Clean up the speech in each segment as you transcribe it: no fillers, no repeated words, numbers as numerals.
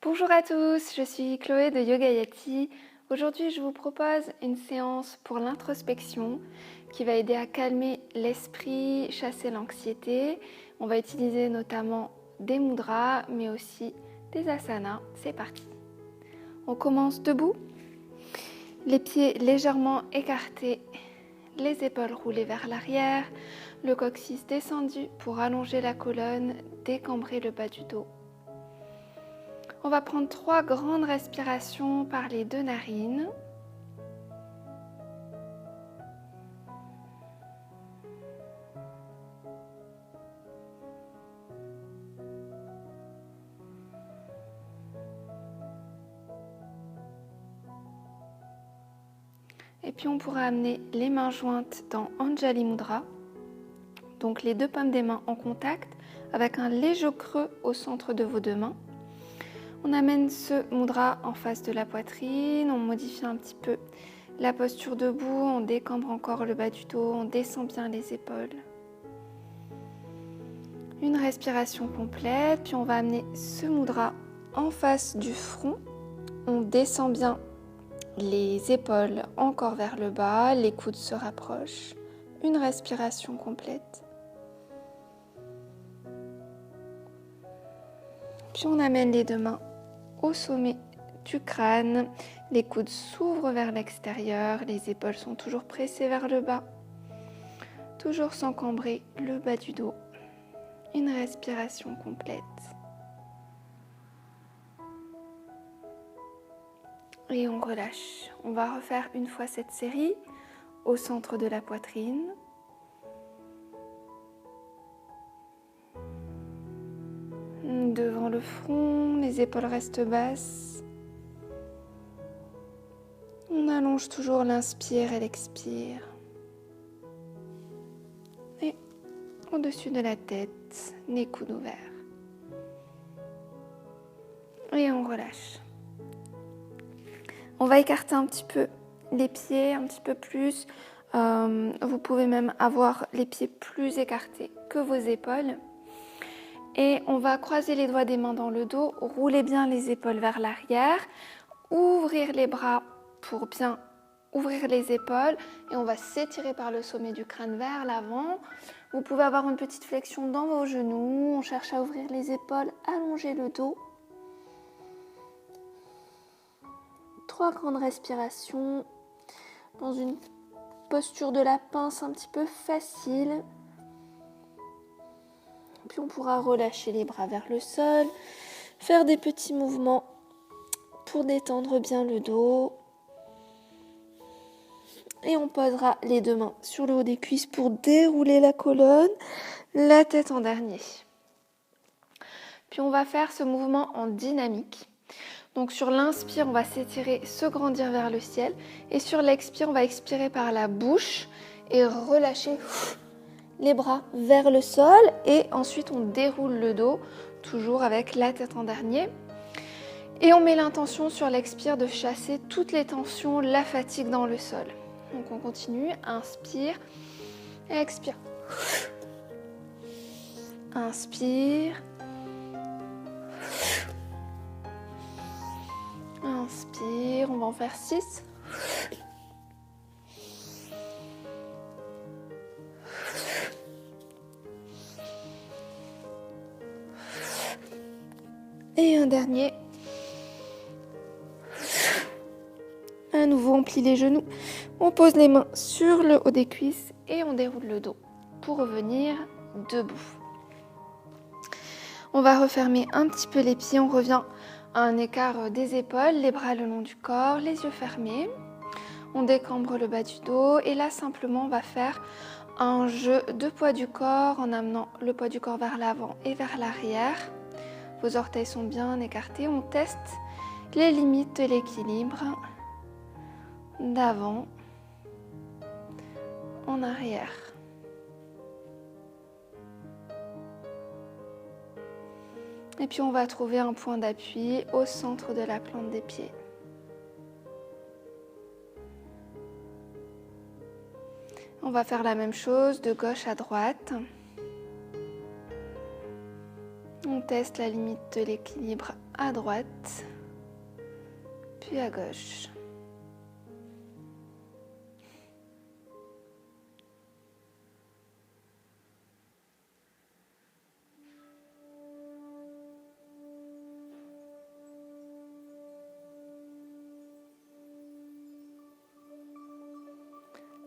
Bonjour à tous, je suis Chloé de Yoga Yati. Aujourd'hui, je vous propose une séance pour l'introspection qui va aider à calmer l'esprit, chasser l'anxiété. On va utiliser notamment des mudras, mais aussi des asanas. C'est parti. On commence debout, les pieds légèrement écartés, les épaules roulées vers l'arrière, le coccyx descendu pour allonger la colonne, décambrer le bas du dos. On va prendre 3 grandes respirations par les 2 narines. Et puis on pourra amener les mains jointes dans Anjali Mudra. Donc les 2 paumes des mains en contact avec un léger creux au centre de vos 2 mains. On amène ce mudra en face de la poitrine, on modifie un petit peu la posture debout, on décambre encore le bas du dos, on descend bien les épaules. Une respiration complète, puis on va amener ce mudra en face du front. On descend bien les épaules encore vers le bas, les coudes se rapprochent. Une respiration complète. Puis on amène les 2 mains au sommet du crâne. Les coudes s'ouvrent vers l'extérieur, les épaules sont toujours pressées vers le bas. Toujours sans cambrer le bas du dos. Une respiration complète. Et on relâche. On va refaire une fois cette série au centre de la poitrine. Devant le front, les épaules restent basses. On allonge toujours l'inspire et l'expire. Et au-dessus de la tête, les coudes ouverts. Et on relâche. On va écarter un petit peu les pieds, un petit peu plus. Vous pouvez même avoir les pieds plus écartés que vos épaules. Et on va croiser les doigts des mains dans le dos, rouler bien les épaules vers l'arrière, ouvrir les bras pour bien ouvrir les épaules et on va s'étirer par le sommet du crâne vers l'avant. Vous pouvez avoir une petite flexion dans vos genoux, on cherche à ouvrir les épaules, allonger le dos. 3 grandes respirations dans une posture de la pince un petit peu facile. Puis on pourra relâcher les bras vers le sol, faire des petits mouvements pour détendre bien le dos. Et on posera les 2 mains sur le haut des cuisses pour dérouler la colonne, la tête en dernier. Puis on va faire ce mouvement en dynamique. Donc sur l'inspire, on va s'étirer, se grandir vers le ciel. Et sur l'expire, on va expirer par la bouche et relâcher les bras vers le sol. Et ensuite, on déroule le dos, toujours avec la tête en dernier. Et on met l'intention sur l'expire de chasser toutes les tensions, la fatigue dans le sol. Donc on continue, inspire, expire. Inspire. Inspire, on va en faire 6. Et un dernier. À nouveau, on plie les genoux, on pose les mains sur le haut des cuisses et on déroule le dos pour revenir debout. On va refermer un petit peu les pieds, on revient à un écart des épaules, les bras le long du corps, les yeux fermés. On décambre le bas du dos et là simplement on va faire un jeu de poids du corps en amenant le poids du corps vers l'avant et vers l'arrière. Vos orteils sont bien écartés, on teste les limites de l'équilibre. D'avant, en arrière. Et puis on va trouver un point d'appui au centre de la plante des pieds. On va faire la même chose de gauche à droite. On teste la limite de l'équilibre à droite, puis à gauche.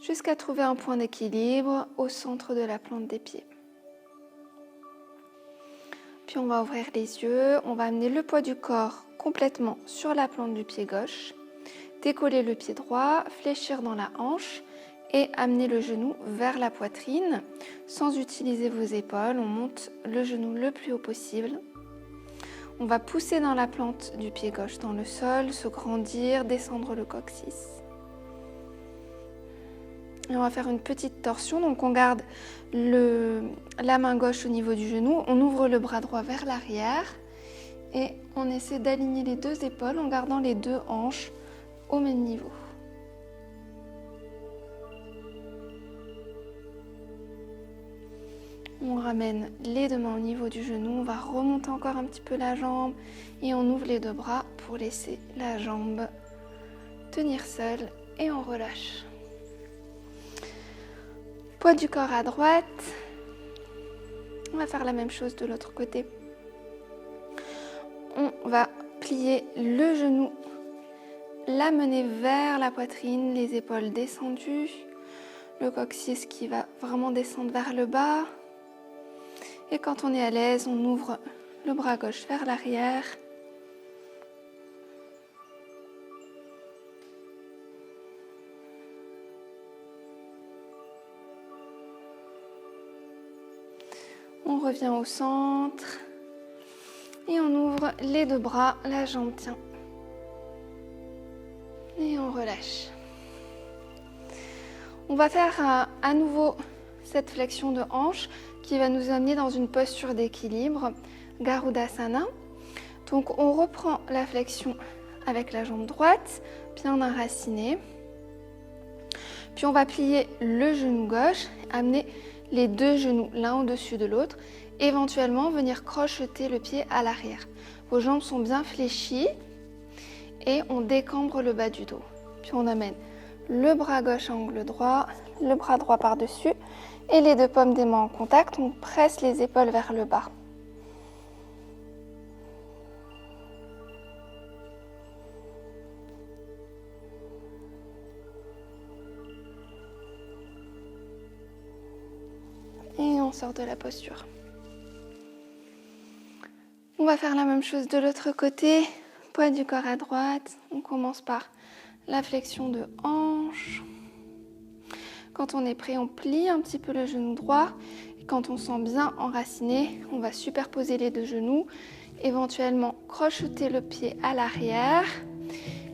Jusqu'à trouver un point d'équilibre au centre de la plante des pieds. Puis on va ouvrir les yeux, on va amener le poids du corps complètement sur la plante du pied gauche, décoller le pied droit, fléchir dans la hanche et amener le genou vers la poitrine. Sans utiliser vos épaules, on monte le genou le plus haut possible. On va pousser dans la plante du pied gauche dans le sol, se grandir, descendre le coccyx. Et on va faire une petite torsion, donc on garde la main gauche au niveau du genou, on ouvre le bras droit vers l'arrière et on essaie d'aligner les deux épaules en gardant les deux hanches au même niveau. On ramène les deux mains au niveau du genou, on va remonter encore un petit peu la jambe et on ouvre les deux bras pour laisser la jambe tenir seule et on relâche. Poids du corps à droite. On va faire la même chose de l'autre côté. On va plier le genou, l'amener vers la poitrine, les épaules descendues, le coccyx qui va vraiment descendre vers le bas. Et quand on est à l'aise, on ouvre le bras gauche vers l'arrière. On revient au centre et on ouvre les deux bras, la jambe tient. Et on relâche. On va faire à nouveau cette flexion de hanche qui va nous amener dans une posture d'équilibre, Garudasana. Donc on reprend la flexion avec la jambe droite, bien enracinée. Puis on va plier le genou gauche, amener les deux genoux l'un au-dessus de l'autre, éventuellement venir crocheter le pied à l'arrière. Vos jambes sont bien fléchies et on décambre le bas du dos. Puis on amène le bras gauche à angle droit, le bras droit par-dessus et les deux paumes des mains en contact. On presse les épaules vers le bas. Et on sort de la posture. On va faire la même chose de l'autre côté. Poids du corps à droite. On commence par la flexion de hanche. Quand on est prêt, on plie un petit peu le genou droit. Et quand on sent bien enraciné, on va superposer les deux genoux. Éventuellement, crocheter le pied à l'arrière.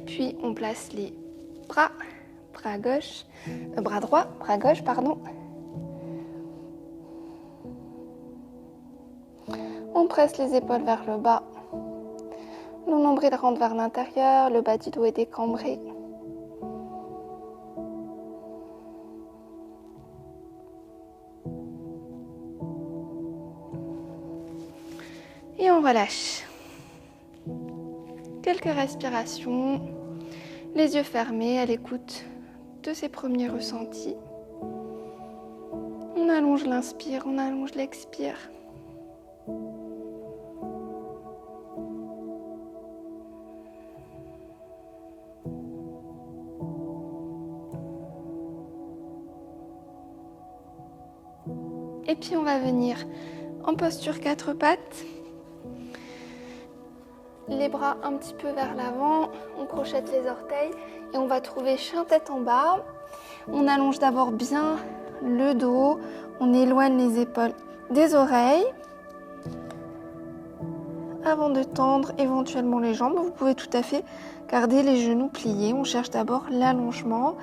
Puis, on place les bras droit, bras gauche, pardon. On presse les épaules vers le bas. Le nombril rentre vers l'intérieur, le bas du dos est décambré. Et on relâche. Quelques respirations, les yeux fermés à l'écoute de ces premiers ressentis. On allonge l'inspire, on allonge l'expire. Et puis on va venir en posture 4 pattes. Les bras un petit peu vers l'avant, on crochette les orteils et on va trouver chien tête en bas. On allonge d'abord bien le dos, on éloigne les épaules des oreilles. Avant de tendre éventuellement les jambes, vous pouvez tout à fait garder les genoux pliés. On cherche d'abord l'allongement,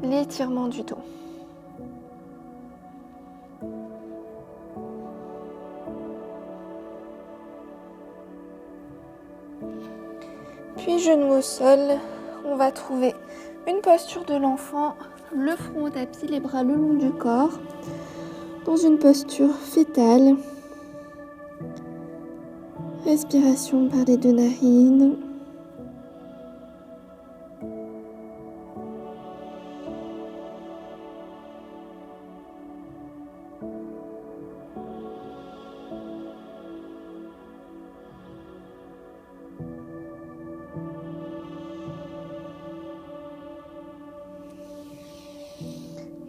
l'étirement du dos. Puis genoux au sol, on va trouver une posture de l'enfant, le front au tapis, les bras le long du corps, dans une posture fétale. Respiration par les deux narines.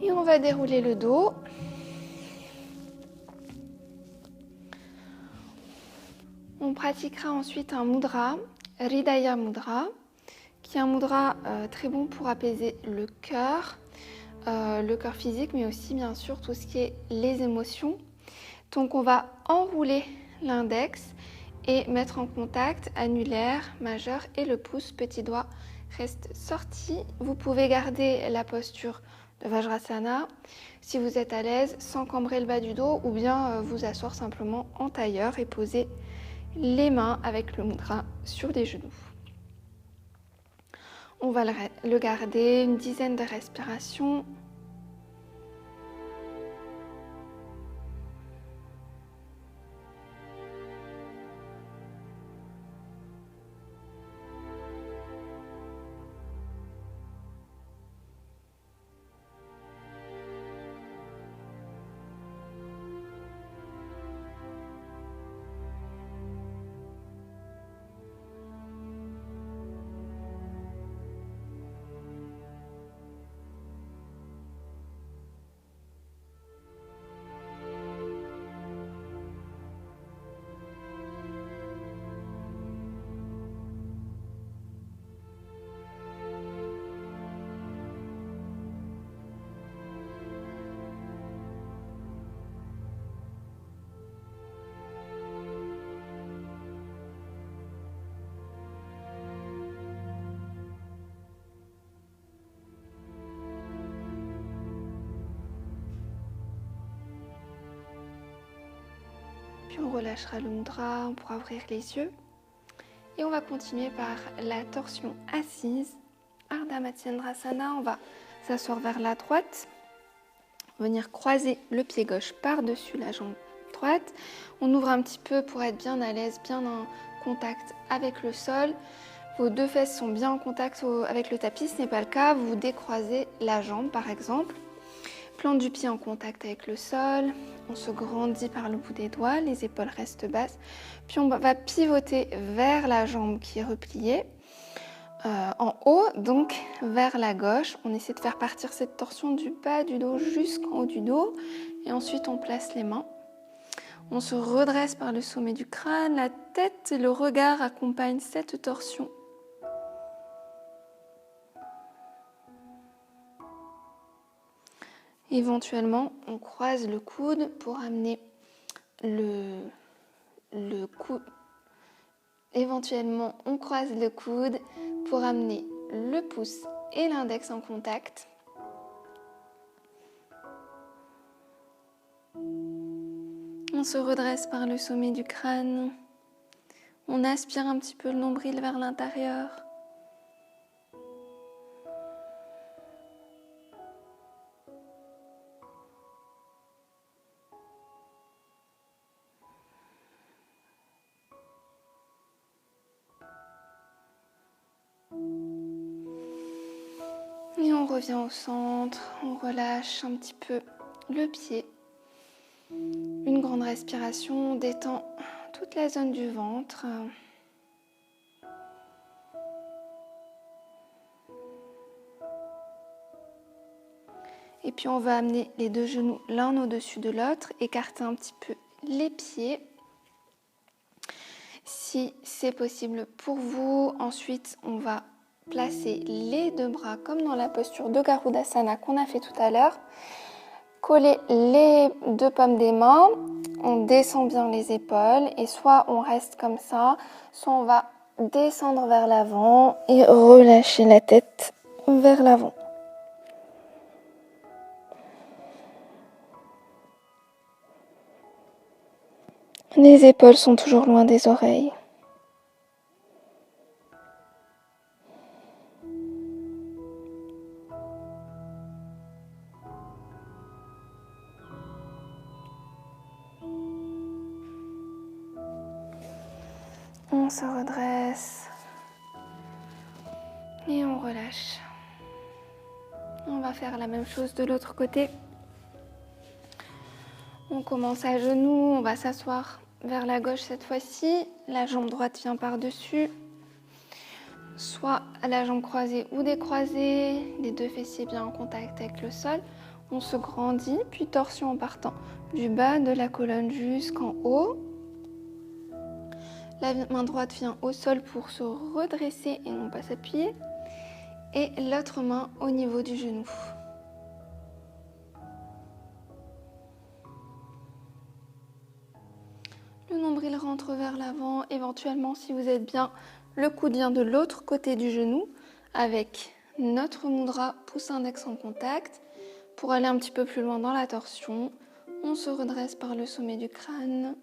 Et on va dérouler le dos. On pratiquera ensuite un mudra, Hridaya Mudra, qui est un mudra très bon pour apaiser le cœur physique, mais aussi bien sûr tout ce qui est les émotions. Donc on va enrouler l'index et mettre en contact annulaire, majeur et le pouce, petit doigt reste sorti. Vous pouvez garder la posture de Vajrasana si vous êtes à l'aise sans cambrer le bas du dos, ou bien vous asseoir simplement en tailleur et poser les mains avec le mudra sur les genoux. On va le garder une dizaine de respirations. Puis on relâchera le mudra, on pourra ouvrir les yeux. Et on va continuer par la torsion assise, Ardha Matsyendrasana. On va s'asseoir vers la droite, venir croiser le pied gauche par-dessus la jambe droite. On ouvre un petit peu pour être bien à l'aise, bien en contact avec le sol. Vos deux fesses sont bien en contact avec le tapis. Ce n'est pas le cas, vous décroisez la jambe par exemple. Plante du pied en contact avec le sol, on se grandit par le bout des doigts, les épaules restent basses, puis on va pivoter vers la jambe qui est repliée en haut, donc vers la gauche. On essaie de faire partir cette torsion du bas du dos jusqu'en haut du dos et ensuite on place les mains. On se redresse par le sommet du crâne, la tête et le regard accompagnent cette torsion. Éventuellement, on croise le coude pour amener le coude. Éventuellement, on croise le coude pour amener le pouce et l'index en contact. On se redresse par le sommet du crâne. On aspire un petit peu le nombril vers l'intérieur. Et on revient au centre, on relâche un petit peu le pied. Une grande respiration, on détend toute la zone du ventre. Et puis on va amener les deux genoux l'un au-dessus de l'autre, écarter un petit peu les pieds. Si c'est possible pour vous, ensuite on va placer les deux bras comme dans la posture de Garudasana qu'on a fait tout à l'heure. Coller les deux paumes des mains, on descend bien les épaules et soit on reste comme ça, soit on va descendre vers l'avant et relâcher la tête vers l'avant. Les épaules sont toujours loin des oreilles. On se redresse et on relâche. On va faire la même chose de l'autre côté. On commence à genoux, on va s'asseoir vers la gauche cette fois-ci. La jambe droite vient par-dessus. Soit à la jambe croisée ou décroisée, les deux fessiers bien en contact avec le sol. On se grandit, puis torsion en partant du bas de la colonne jusqu'en haut. La main droite vient au sol pour se redresser et non pas s'appuyer. Et l'autre main au niveau du genou. Le nombril rentre vers l'avant. Éventuellement, si vous êtes bien, le coude vient de l'autre côté du genou avec notre mudra pouce index en contact. Pour aller un petit peu plus loin dans la torsion, on se redresse par le sommet du crâne.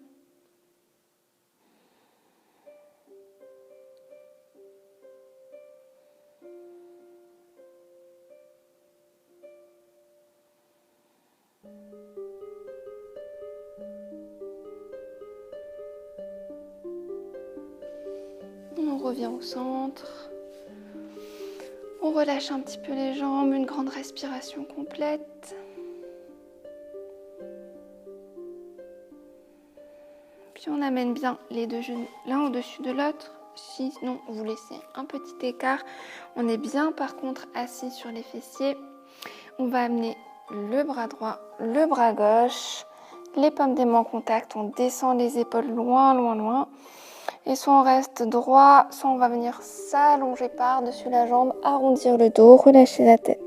On revient au centre. On relâche un petit peu les jambes, une grande respiration complète. Puis on amène bien les deux genoux l'un au-dessus de l'autre. Sinon, vous laissez un petit écart. On est bien par contre assis sur les fessiers. On va amener le bras droit, le bras gauche, les paumes des mains en contact. On descend les épaules loin, loin, loin. Et soit on reste droit, soit on va venir s'allonger par-dessus la jambe, arrondir le dos, relâcher la tête.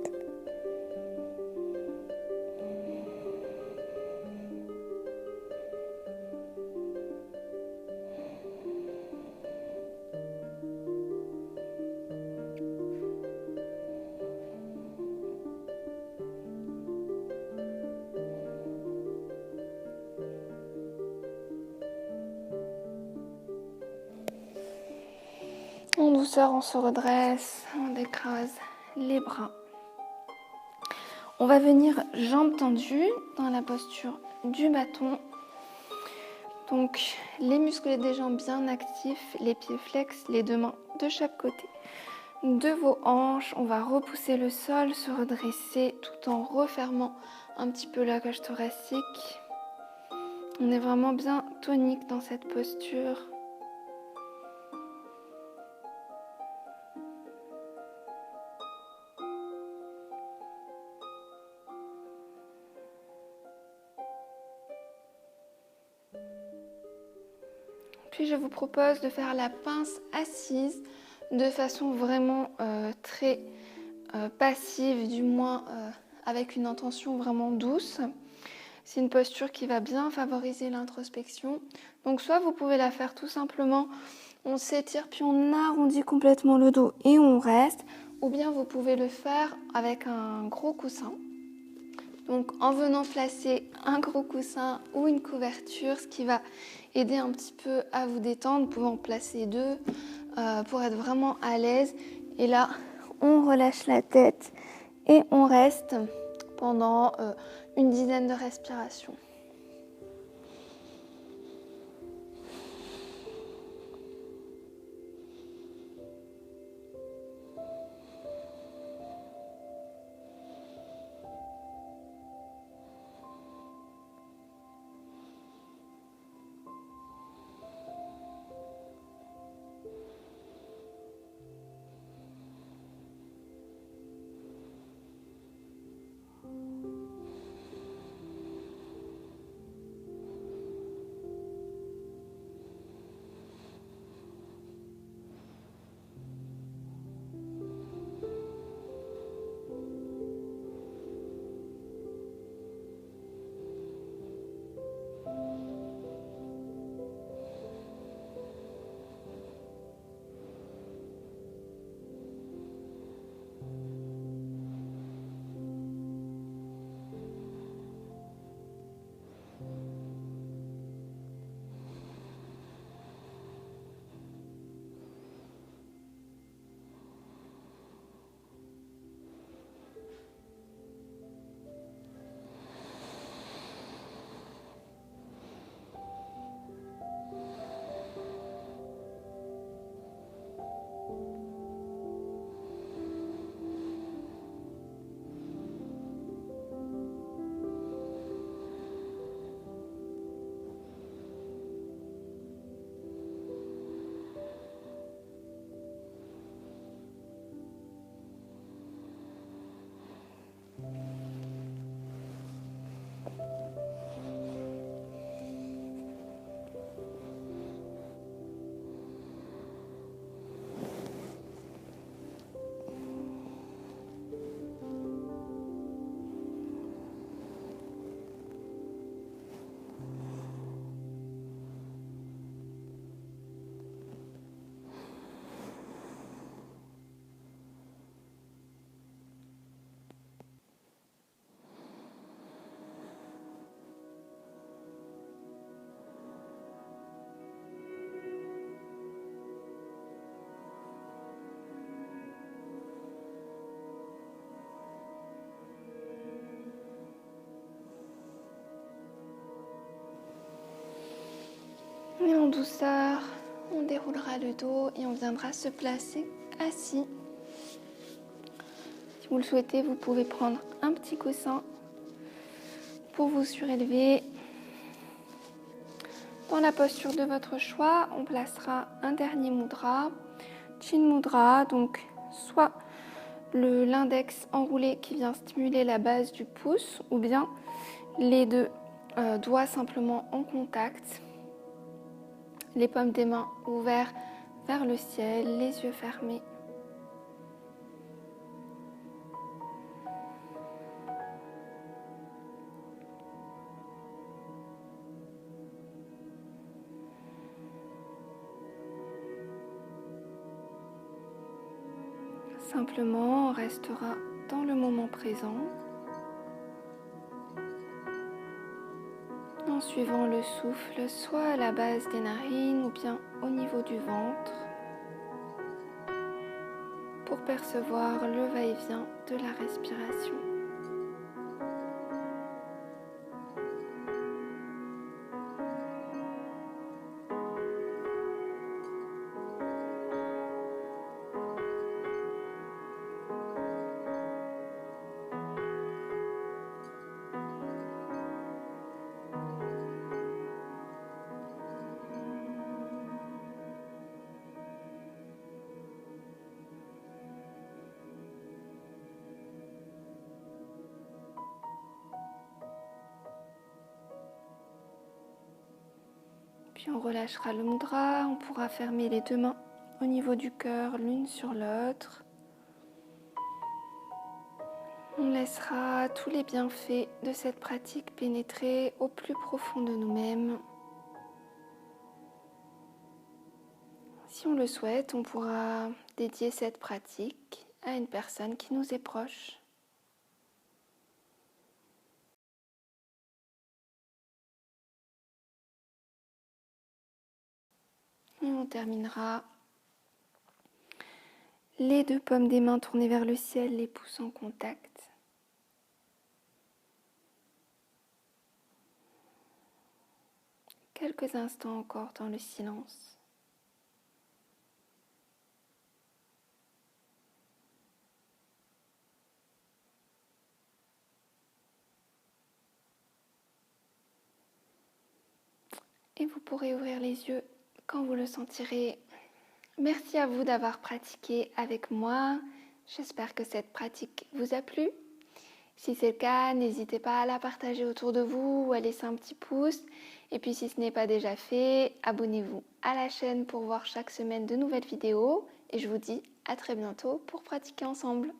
En douceur, on se redresse, on décroise les bras. On va venir jambes tendues dans la posture du bâton. Donc, les muscles des jambes bien actifs, les pieds flex, les deux mains de chaque côté de vos hanches. On va repousser le sol, se redresser tout en refermant un petit peu la cage thoracique. On est vraiment bien tonique dans cette posture. Puis je vous propose de faire la pince assise de façon vraiment très passive, du moins avec une intention vraiment douce. C'est une posture qui va bien favoriser l'introspection. Donc soit vous pouvez la faire tout simplement, on s'étire puis on arrondit complètement le dos et on reste. Ou bien vous pouvez le faire avec un gros coussin. Donc en venant placer un gros coussin ou une couverture, ce qui va aider un petit peu à vous détendre. Vous pouvez en placer deux pour être vraiment à l'aise. Et là, on relâche la tête et on reste pendant une dizaine de respirations. Et en douceur, on déroulera le dos et on viendra se placer assis. Si vous le souhaitez, vous pouvez prendre un petit coussin pour vous surélever. Dans la posture de votre choix, on placera un dernier mudra, Chin Mudra, donc soit l'index enroulé qui vient stimuler la base du pouce, ou bien les deux doigts simplement en contact, les paumes des mains ouvertes vers le ciel, les yeux fermés. Simplement, on restera dans le moment présent en suivant le souffle, soit à la base des narines ou bien au niveau du ventre, pour percevoir le va-et-vient de la respiration. Puis on relâchera le mudra, on pourra fermer les deux mains au niveau du cœur, l'une sur l'autre. On laissera tous les bienfaits de cette pratique pénétrer au plus profond de nous-mêmes. Si on le souhaite, on pourra dédier cette pratique à une personne qui nous est proche. Et on terminera les deux paumes des mains tournées vers le ciel, les pouces en contact. Quelques instants encore dans le silence. Et vous pourrez ouvrir les yeux quand vous le sentirez. Merci à vous d'avoir pratiqué avec moi. J'espère que cette pratique vous a plu. Si c'est le cas, n'hésitez pas à la partager autour de vous ou à laisser un petit pouce. Et puis si ce n'est pas déjà fait, abonnez-vous à la chaîne pour voir chaque semaine de nouvelles vidéos. Et je vous dis à très bientôt pour pratiquer ensemble.